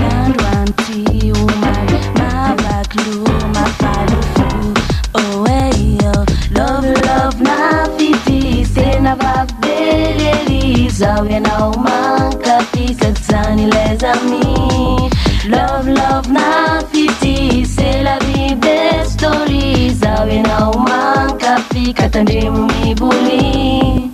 Andwanti woman, my back low, my body full. Oh hey yo, love na fiti, say na babeli, zawe na umanka pisa zani les amis. Love na fiti, c'est la vie des stories, zawe na umanka pika tandrimu mibuli.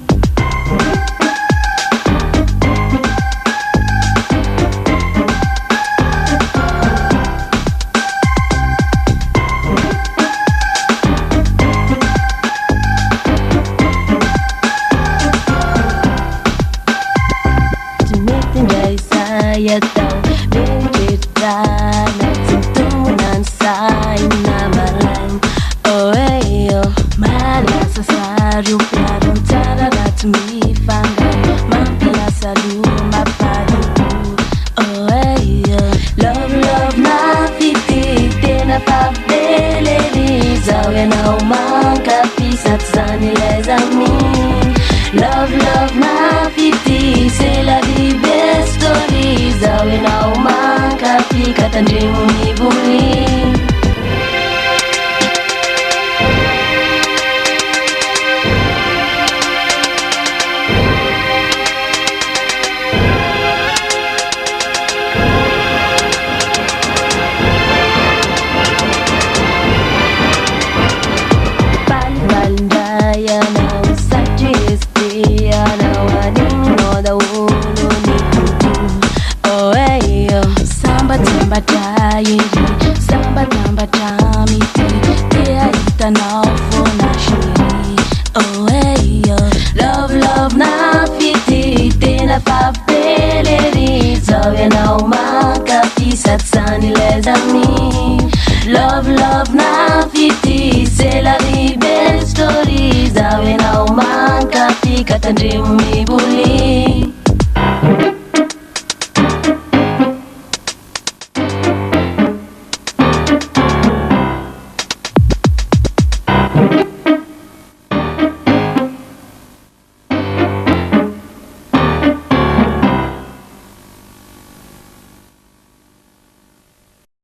Love na fiti, c'est la vie des stories, zawe na umanka pika tandrimu mibuli. Samba tamiti, tia ita na ufona shiri. Oh hey yo, love na fiti, tena papeleri, zawe na umanka pisa tsani les amis. Love na fiti, c'est la vie belle story, zawe na umanka pika tandrimu.